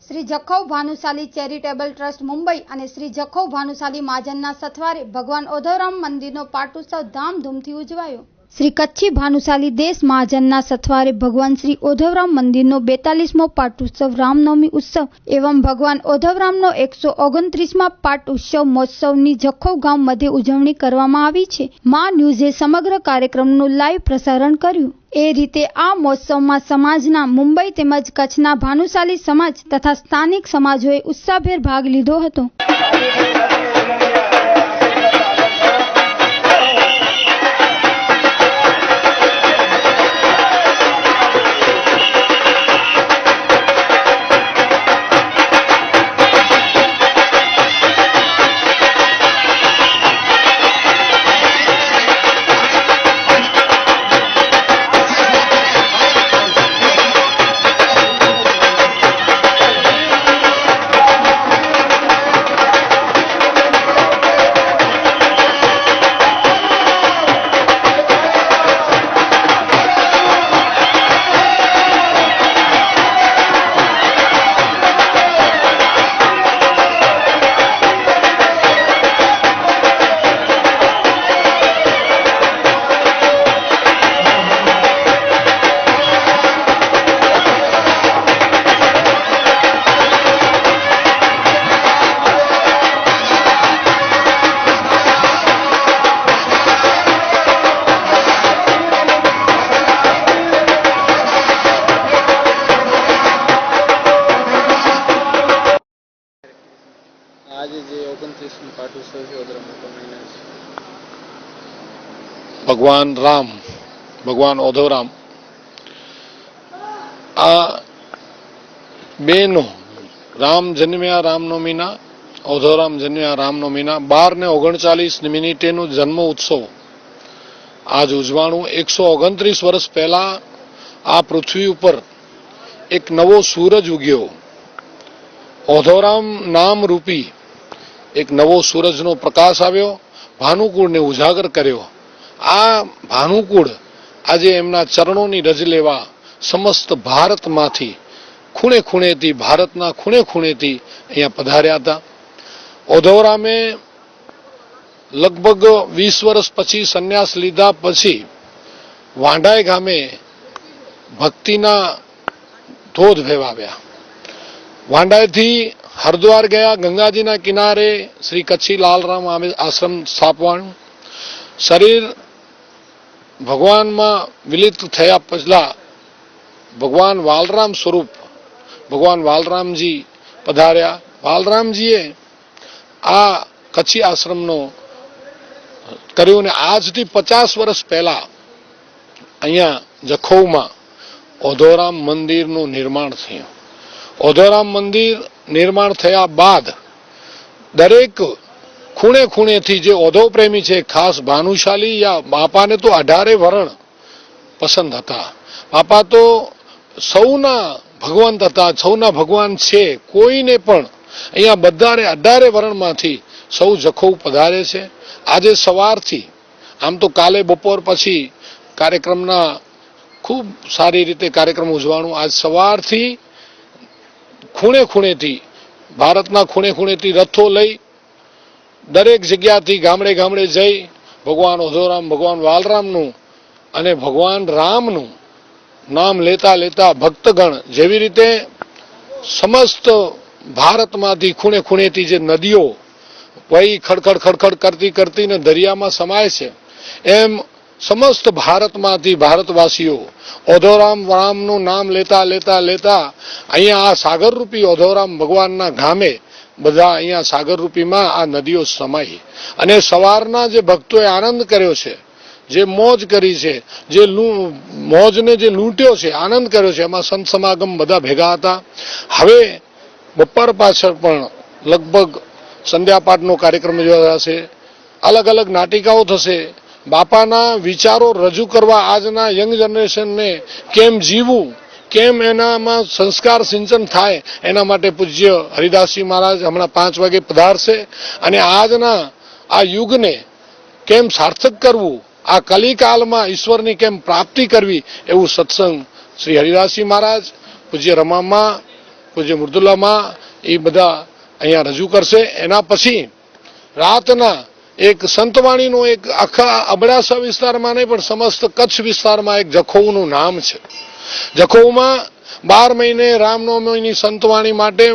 Shri Jakhau Bhanushali charitable trust Mumbai और श्री जखौ भानुशाली महाजनना सथवारे भगवान ओधवराम मंदिरनो पाटोत्सव धामधूमथी उजवायो। श्री कच्छी भानुशाली देश महाजनना सथवारे भगवान श्री ओधवराम मंदिरनो 42मो पाटोत्सव रामनवमी उत्सव एवं भगवान ओधवरामनो 129मा पाट उत्सव महोत्सवनी जखौ गाम मध्य उजवणी करवामां आवी छे। मां न्यूज़े समग्र कार्यक्रमનું લાઈવ પ્રસારણ કર્યું। એ રીતે આ મહોત્સવમાં સમાજના મુંબઈ તેમજ કચ્છના ભાનુશાલી સમાજ તથા સ્થાનિક સમાજોએ ઉત્સાહભેર ભાગ લીધો હતો। આજે જે 29મી પાટોત્સવ છે ઓધવરામ ભગવાન રામ ભગવાન ઓધવરામ આ બેનો રામ જન્મ્યા રામનવમીના ઓધવરામ જન્મ્યા રામનવમીના 12 ને 39 મિનિટેનો જન્મ ઉત્સવ આજ ઉજવાણું। 129 વર્ષ પહેલા આ પૃથ્વી ઉપર એક નવો સૂરજ ઉગ્યો। ઓધવરામ નામ રૂપી એક નવો સૂરજનો પ્રકાશ આવ્યો, ભાનુકુળને ઉજાગર કર્યો। આ ભાનુકુળ આજે એમના ચરણોની રજ લેવા સમસ્ત ભારતમાંથી ખૂણે ખૂણેથી ભારતના ખૂણે ખૂણેથી અહીંયા પધાર્યા હતા। ઓધવરામે લગભગ 20 વર્ષ પછી સંન્યાસ લીધા પછી વાંઢાઈ ગામે ભક્તિના ધોધ વહેવાવ્યા। વાંઢાઈથી હરિદ્વાર ગયા, ગંગાજીના કિનારે શ્રી કચ્છી લાલરામ આશ્રમ સ્થાપવાનું। શરીર ભગવાનમાં વિલિત થયા પહેલા ભગવાન વાલરામ સ્વરૂપ ભગવાન વાલરામજી પધાર્યા। વાલરામજીએ આ કચ્છી આશ્રમનો કર્યું ને આજથી 50 વર્ષ પહેલા અહીંયા જખૌમાં ઓધવરામ મંદિરનું નિર્માણ થયું। ઓધવરામ મંદિર નિર્માણ થયા બાદ દરેક ખૂણે ખૂણેથી જે ઓધવ પ્રેમી છે, ખાસ ભાનુશાલી યા બાપાને તો 18 વરણ પસંદ હતા। બાપા તો સૌના ભગવંત હતા, સૌના ભગવાન છે। કોઈને પણ અહીંયા બધાને 18 વરણમાંથી સૌ જખૌ પધારે છે। આજે સવારથી આમ તો કાલે બપોર પછી કાર્યક્રમના ખૂબ સારી રીતે કાર્યક્રમ ઉજવાણું। આજ સવારથી ખૂણે ખૂણેથી ભારતના ખૂણે ખૂણેથી રથો લઈ દરેક જગ્યાથી ગામડે ગામડે જઈ ભગવાન ઓધવરામ ભગવાન વાલરામનું અને ભગવાન રામનું નામ લેતા લેતા ભક્તગણ જેવી રીતે સમસ્ત ભારતમાંથી ખૂણે ખૂણેથી જે નદીઓ વહી ખડખડ ખડખડ કરતી કરતીને દરિયામાં સમાય છે, એમ સમસ્ત ભારતમાંથી ભારતવાસીઓ ઓધવરામ રામનું નામ લેતા લેતા લેતા અહીંયા આ સાગરરૂપી ઓધવરામ ભગવાનના ગામે બધા અહીંયા સાગરરૂપીમાં આ નદીઓ સમાઈ અને સવારના જે ભક્તોએ આનંદ કર્યો છે, જે મોજ કરી છે, જે મોજને જે લૂંટ્યો છે, આનંદ કર્યો છે, એમાં સંત સમાગમ બધા ભેગા હતા। હવે બપોર પાછળ પણ લગભગ સંધ્યાપાઠનો કાર્યક્રમ યોજાશે, અલગ અલગ નાટિકાઓ થશે। બાપાના વિચારો રજૂ કરવા આજના યંગ જનરેશનને કેમ જીવવું, કેમ એનામાં સંસ્કાર સિંચન થાય એના માટે પૂજ્ય હરિદાસજી મહારાજ હમણાં 5 વાગે પધારશે અને આજના આ યુગને કેમ સાર્થક કરવું, આ કલિકાલમાં ઈશ્વરની કેમ પ્રાપ્તિ કરવી એવું સત્સંગ શ્રી હરિદાસજી મહારાજ, પૂજ્ય રમામા પૂજ્ય મૃદુલામાં એ બધા અહીંયા રજૂ કરશે. એના પછી રાતના એક સંતવાણીનો એક આખા અબડાસા વિસ્તારમાં નહીં પણ સમસ્ત કચ્છ વિસ્તારમાં એક જખૌનું નામ છે. જખૌમાં 12 મહિને રામનવમીની સંતવાણી માટે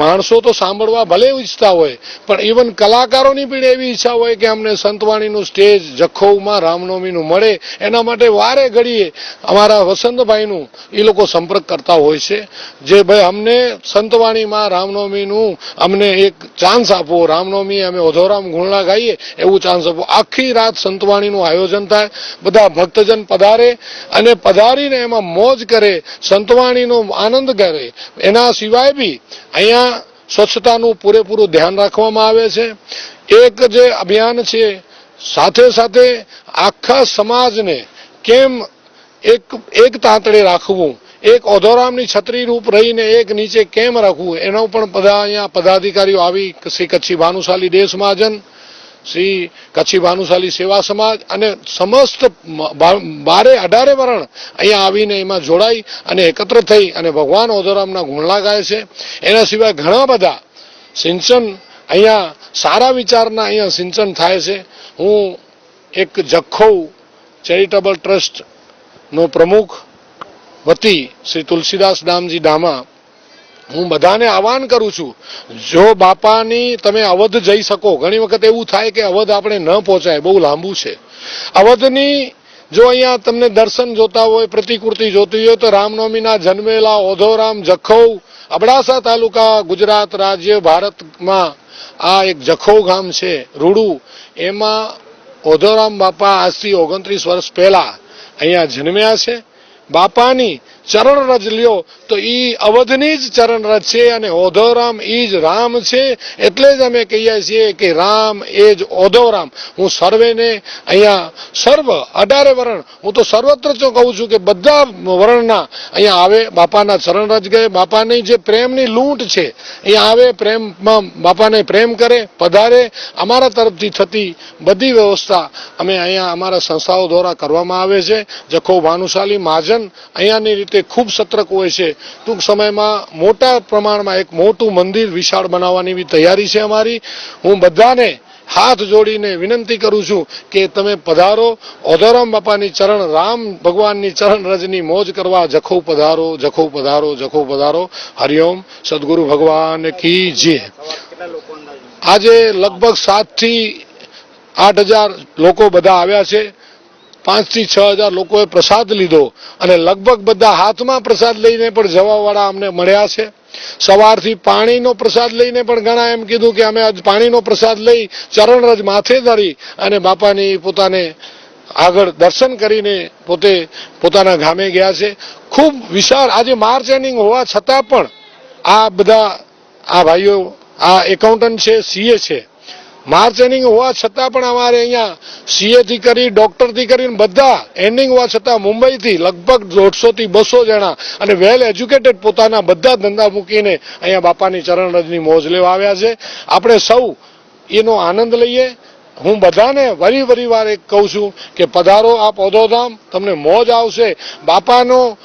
માણસો તો સાંભળવા ભલે ઈચ્છતા હોય પણ ઇવન કલાકારોની પણ એવી ઈચ્છા હોય કે અમને સંતવાણીનું સ્ટેજ જખૌમાં રામનવમીનું મળે. એના માટે વારે ઘડીએ અમારા વસંતભાઈનું એ લોકો સંપર્ક કરતા હોય છે જે ભાઈ અમને સંતવાણીમાં રામનવમીનું અમને એક ચાન્સ આપો, રામનવમી અમે ઓધોરામ ગુણલા ગાઈએ એવું ચાન્સ આપો. આખી રાત સંતવાણીનું આયોજન થાય, બધા ભક્તજન પધારે અને પધારીને એમાં મોજ કરે, સંતવાણીનો આનંદ કરે. એના સિવાય બી અહીંયા સ્વચ્છતાનું પૂરેપૂરું ધ્યાન રાખવામાં આવે છે. એક જે અભિયાન છે સાથે સાથે આખા સમાજને કેમ એક તાંતડે રાખવું, એક ઓધોરામની છત્રી રૂપ રહીને એક નીચે કેમ રાખવું, એનો પણ બધા અહીંયા પદાધિકારીઓ આવી શ્રી કચ્છી ભાનુશાલી દેશ મહાજન, શ્રી કચ્છી ભાનુશાલી સેવા સમાજ અને સમસ્ત 12-18 વરણ અહીંયા આવીને એમાં જોડાઈ અને એકત્ર થઈ અને ભગવાન ઓધોરામના ગુણલા ગાય છે. એના સિવાય ઘણા બધા સિંચન અહીંયા સારા વિચારના અહીંયા સિંચન થાય છે. હું એક જખૌ ચેરિટેબલ ટ્રસ્ટનો પ્રમુખ વતી શ્રી તુલસીદાસ દામજી ડામા હું બધાને આહવાન કરું છું, જો બાપાની તમે અવધ જઈ શકો. ઘણી વખત એવું થાય કે અવધ આપણે ન પહોંચાય, બહુ લાંબુ છે. અવધની જો અહીંયા તમને દર્શન જોતા હોય, પ્રતિકૃતિ જોતી હોય તો રામનવમીના જન્મેલા ઓધોરામ જખૌ અબડાસા તાલુકા ગુજરાત રાજ્ય ભારતમાં આ એક જખૌ ગામ છે રૂડુ. એમાં ઓધોરામ બાપા આજથી 29 વર્ષ પહેલા અહીંયા જન્મ્યા છે. બાપાની ચરણ રજ લ્યો તો ઈ અવધની જ ચરણ રજ છે અને ઓધોરામ ઈ જ રામ છે. એટલે જ અમે કહીએ છીએ કે રામ એ જ ઓધોરામ. હું સર્વેને અહીંયા સર્વ 18 વરણ, હું તો સર્વત્ર કહું છું કે બધા વર્ણના અહીંયા આવે, બાપાના ચરણ રજ ગયે. બાપાની જે પ્રેમની લૂંટ છે અહીંયા આવે, પ્રેમમાં બાપાને પ્રેમ કરે, પધારે. અમારા તરફથી થતી બધી વ્યવસ્થા અમે અહીંયા અમારા સંસ્થાઓ દ્વારા કરવામાં આવે છે. જખૌ ભાનુશાલી મહાજન અહીંયાની રીતે ખૂબ સતર્ક હોય છે. ટૂંક સમયમાં મોટા પ્રમાણમાં એક મોટું મંદિર વિશાળ બનાવવાની બી તૈયારી છે અમારી. હું બધાને હાથ જોડીને વિનંતી કરું છું કે તમે પધારો, ઓધોરામ બાપાની ચરણ, રામ ભગવાનની ચરણ રજની મોજ કરવા જખૌ પધારો, જખૌ પધારો, જખૌ પધારો. હરિઓમ. સદગુરુ ભગવાન કી જય. આજે લગભગ 7 થી 8 હજાર લોકો બધા આવ્યા છે. 5 થી 6 હજાર લોકોએ પ્રસાદ લીધો અને લગભગ બધા હાથમાં પ્રસાદ લઈને પણ જવાવાળા અમને મળ્યા છે. સવારથી પાણીનો પ્રસાદ લઈને પણ ઘણા એમ કીધું કે અમે આજ પાણીનો પ્રસાદ લઈ ચરણરજ માથે ધરી અને બાપાની પોતાને આગળ દર્શન કરીને પોતે પોતાના ગામે ગયા છે. ખૂબ વિશાળ આજે માર્ચ એન્ડિંગ હોવા છતાં પણ આ બધા આ ભાઈઓ આ એકાઉન્ટન્ટ છે, સીએ છે. માર્ચ એન્ડિંગ હોવા છતાં પણ અમારે અહીંયા સીએ થી કરી ડોક્ટરથી કરીને બધા એન્ડિંગ હોવા છતાં મુંબઈથી લગભગ 150 થી 200 જણા અને વેલ એજ્યુકેટેડ પોતાના બધા ધંધા મૂકીને અહીંયા બાપાની ચરણરજની મોજ લેવા આવ્યા છે. આપણે સૌ એનો આનંદ લઈએ. હું બધાને વરી વાર એક કહું છું કે પધારો આપ ઓધોધામ, તમને મોજ આવશે. બાપાનો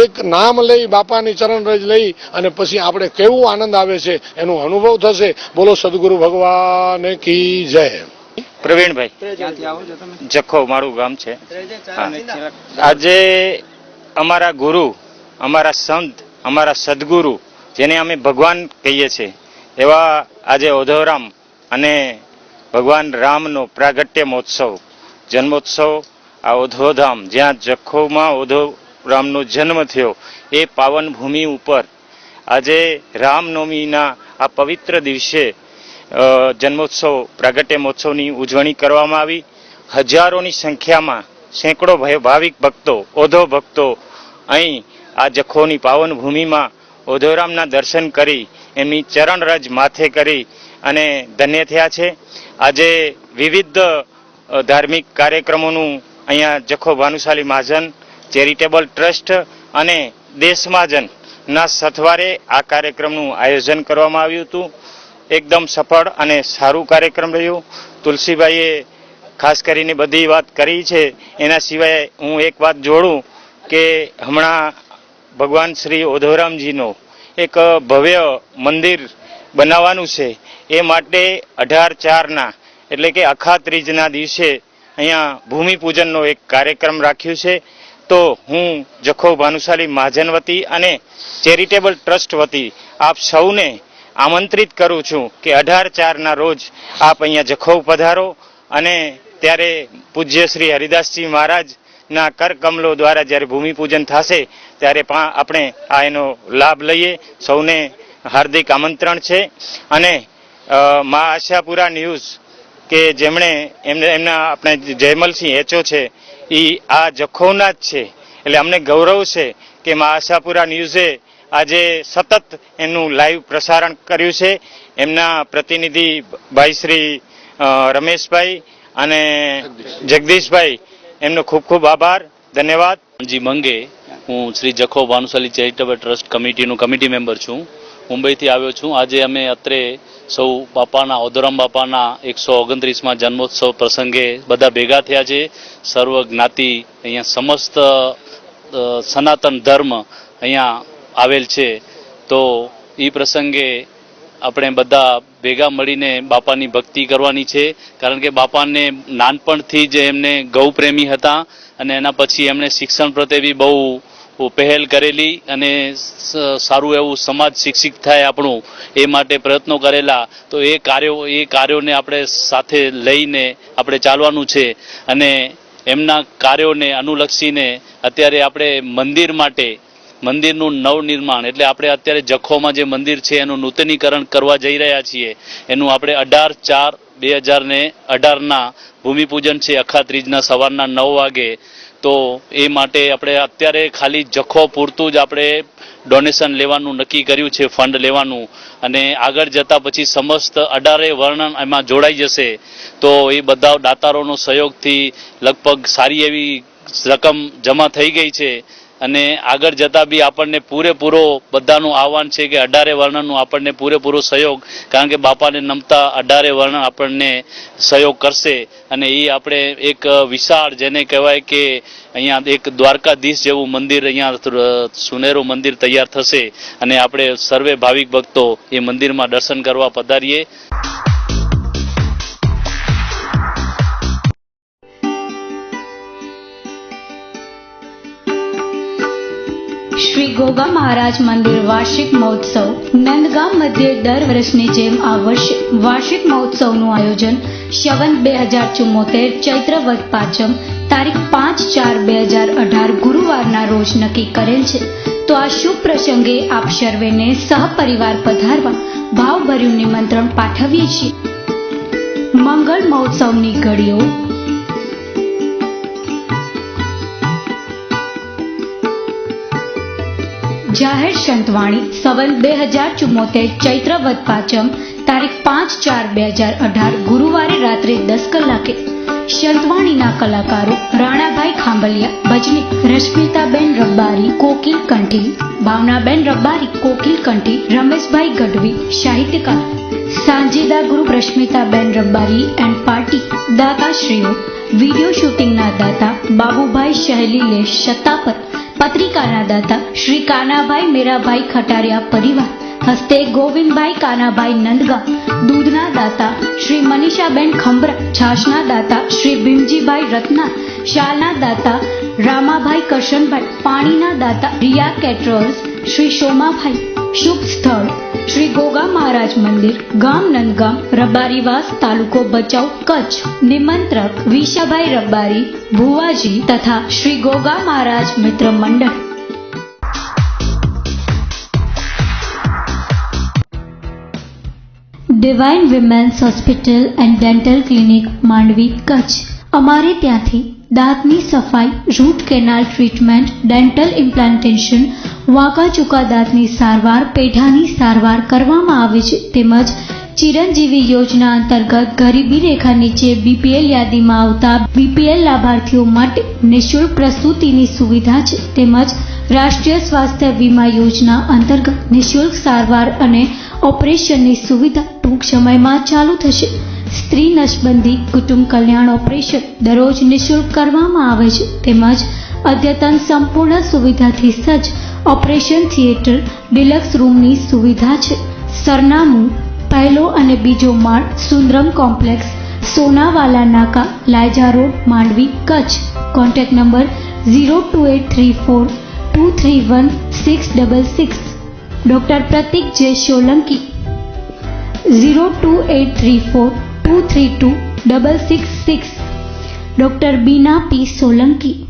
એક નામ લઈ, બાપાની ચરણરજ લઈ અને પછી આપણે કેવું આનંદ આવે છે એનો અનુભવ થશે. બોલો સદગુરુ ભગવાન કી જય. પ્રવીણભાઈ, જખૌ મારું ગામ છે. આજે અમારા ગુરુ, અમારા સંત, અમારા સદગુરુ જેને અમે ભગવાન કહીએ છીએ એવા આજે ઓધોરામ અને ભગવાન રામનો પ્રાગટ્ય મહોત્સવ, જન્મોત્સવ, આ ઓધોધામ જ્યાં જખૌમાં ઓધોરામનો જન્મ થયો એ પાવન ભૂમિ ઉપર આજે રામનવમીના આ પવિત્ર દિવસે જન્મોત્સવ, પ્રાગટ્ય મહોત્સવની ઉજવણી કરવામાં આવી. હજારોની સંખ્યામાં સેંકડો ભાવિક ભક્તો, ઓધો ભક્તો અહીં આ જખૌની પાવન ભૂમિમાં ઓધોરામના દર્શન કરી એમની ચરણરજ માથે કરી અને ધન્ય થયા છે. આજે વિવિધ ધાર્મિક કાર્યક્રમોનું અહીંયા જખૌ ભાનુશાલી મહાજન ચેરિટેબલ ટ્રસ્ટ અને દેશ મહાજનના સથવારે આ કાર્યક્રમનું આયોજન કરવામાં આવ્યું હતું. એકદમ સફળ અને સારું કાર્યક્રમ રહ્યું. તુલસીભાઈએ ખાસ કરીને બધી વાત કરી છે. એના સિવાય હું એક વાત જોડું કે હમણાં ભગવાન શ્રી ઓધોરામજીનો એક ભવ્ય મંદિર બનાવવાનું છે. એ માટે 18/4 એટલે કે અખા ત્રીજના દિવસે અહીંયા ભૂમિપૂજનનો એક કાર્યક્રમ રાખ્યો છે. તો હું જખૌ ભાનુશાલી મહાજન વતી અને ચેરિટેબલ ટ્રસ્ટ વતી આપ સૌને આમંત્રિત કરું છું કે 18/4 રોજ આપ અહીંયા જખૌ પધારો અને ત્યારે પૂજ્ય શ્રી હરિદાસજી મહારાજના કરકમલો દ્વારા જ્યારે ભૂમિપૂજન થશે ત્યારે આપણે આ એનો લાભ લઈએ. સૌને હાર્દિક આમંત્રણ છે. અને મા આશાપુરા ન્યૂઝ કે જેમણે એમના આપણે જયમલસિંહ એચઓ છે એ આ જખૌના જ છે, એટલે અમને ગૌરવ છે કે મા આશાપુરા ન્યૂઝે આજે સતત એનું લાઈવ પ્રસારણ કર્યું છે. એમના પ્રતિનિધિ ભાઈ શ્રી રમેશભાઈ અને જગદીશભાઈ એમનો ખૂબ ખૂબ આભાર, ધન્યવાદ. જી મંગે, હું શ્રી જખૌ ભાનુશાલી ચેરિટેબલ ટ્રસ્ટ કમિટીનું કમિટી મેમ્બર છું. મુંબઈથી આવ્યો છું. આજે અમે અત્રે સૌ બાપાના ઓધોરામ બાપાના 129મા જન્મોત્સવ પ્રસંગે બધા ભેગા થયા છે. સર્વ જ્ઞાતિ અહીંયા સમસ્ત સનાતન ધર્મ અહીંયા આવેલ છે. તો એ પ્રસંગે આપણે બધા ભેગા મળીને બાપાની ભક્તિ કરવાની છે. કારણ કે બાપાને નાનપણથી જ એમને ગૌ પ્રેમી હતા અને એના પછી એમણે શિક્ષણ પ્રત્યે બી બહુ પહેલ કરેલી અને સારું એવું સમાજ શિક્ષિત થાય આપણું એ માટે પ્રયત્નો કરેલા. તો એ કાર્યોને આપણે સાથે લઈને આપણે ચાલવાનું છે. અને એમના કાર્યોને અનુલક્ષીને અત્યારે આપણે મંદિર માટે મંદિરનું નવનિર્માણ એટલે આપણે અત્યારે જખૌમાં જે મંદિર છે એનું નૂતનીકરણ કરવા જઈ રહ્યા છીએ. એનું આપણે 18/4/2018 ભૂમિપૂજન છે અખા ત્રીજના સવારના 9 વાગે. તો એ માટે આપણે અત્યારે ખાલી જખૌ પૂરતું જ આપણે ડોનેશન લેવાનું નક્કી કર્યું છે, ફંડ લેવાનું. અને આગળ જતા પછી સમસ્ત 18 વર્ણ એમાં જોડાઈ જશે. તો એ બધા દાતારોનો સહયોગથી લગભગ સારી એવી રકમ જમા થઈ ગઈ છે. અને આગળ જતા બી આપણને પૂરેપૂરો બધાનું આહવાન છે કે 18 વર્ણનું આપણને પૂરેપૂરો સહયોગ, કારણ કે બાપાને નમતા 18 વર્ણ આપણને સહયોગ કરશે. અને એ આપણે એક વિશાળ જેને કહેવાય કે અહીંયા એક દ્વારકાધીશ જેવું મંદિર અહીંયા સુનેરું મંદિર તૈયાર થશે. અને આપણે સર્વે ભાવિક ભક્તો એ મંદિરમાં દર્શન કરવા પધારીએ. શ્રી ગોગા મહારાજ મંદિર વાર્ષિક મહોત્સવ નંદગામ મધ્યે દર વર્ષની જેમ આ વર્ષે વાર્ષિક મહોત્સવનું આયોજન શ્રવણ 2074 ચૈત્ર વદ પાંચમ તારીખ 5/4/2018 ગુરુવારના રોજ નક્કી કરેલ છે. તો આ શુભ પ્રસંગે આપ સર્વેને સહપરિવાર પધારવા ભાવભર્યું નિમંત્રણ પાઠવીએ છીએ. મંગળ મહોત્સવની ઘડીઓ જાહેર સંતવાણી સંવત 2074 ચૈત્ર વદ પાંચમ તારીખ 5/4/2018 ગુરુવારે રાત્રે 10 કલાકે. સંતવાણીના કલાકારો રાણાભાઈ ખાંભલિયા ભજનીક, રશ્મિતાબેન રબ્બારી કોકિલ કંઠી, ભાવનાબેન રબ્બારી કોકિલ કંઠી, રમેશભાઈ ગઢવી સાહિત્યકાર, સાંજીદા ગ્રુપ રશ્મિતાબેન રબ્બારી એન્ડ પાર્ટી. દાતાશ્રીઓ વિડીયો શૂટિંગના દાતા બાબુભાઈ શહેલીલે શતાપત, પત્રિકાના દાતા શ્રી કાનાભાઈ મેરાભાઈ ખટારિયા પરિવાર, હસ્તે ગોવિંદભાઈ કાનાભાઈ નંદગામ, દૂધના દાતા શ્રી મનીષાબેન ખંભરા, છાશના દાતા શ્રી ભીમજીભાઈ રત્ના, શાલના દાતા રામાભાઈ કરશનભાઈ, પાણીના દાતા રિયા કેટરર્સ શ્રી શોમાભાઈ. શુભ સ્થળ શ્રી ગોગા મહારાજ મંદિર, ગામ નંદગામ, રબારીવાસ, તાલુકો ભચાઉ, કચ્છ. નિમંત્રક વિશાભાઈ રબારી, ભુવાજી તથા શ્રી ગોગા મહારાજ મિત્ર મંડળ. Divine women's hospital and dental clinic Mandvi, Kutch. અમારે ત્યાંથી દાંતની સફાઈ, root canal treatment, dental implantation, વાંકા ચૂકા દાંતની સારવાર, પેઢાની સારવાર કરવામાં આવે છે. તેમજ ચિરંજીવી યોજના અંતર્ગત ગરીબી રેખા નીચે બીપીએલ યાદીમાં આવતા બીપીએલ લાભાર્થીઓ માટે નિઃશુલ્ક પ્રસૂતિની સુવિધા છે. તેમજ રાષ્ટ્રીય સ્વાસ્થ્ય વીમા યોજના અંતર્ગત નિઃશુલ્ક સારવાર અને ઓપરેશનની સુવિધા ટૂંક સમયમાં ચાલુ થશે. સ્ત્રી નસબંધી, કુટુંબ કલ્યાણ ઓપરેશન દરરોજ નિઃશુલ્ક કરવામાં આવે છે. તેમજ અદ્યતન સંપૂર્ણ સુવિધાથી સજ્જ ઓપરેશન થિયેટર ડિલક્સ રૂમની સુવિધા છે. સરનામું પહેલો અને બીજો માળ, Sundaram complex, Sonawala Naka, Layja road, Mandvi, Kutch. Contact number 02834231666. Doctor Pratik J Solanki 02834232666. Doctor Bina P Solanki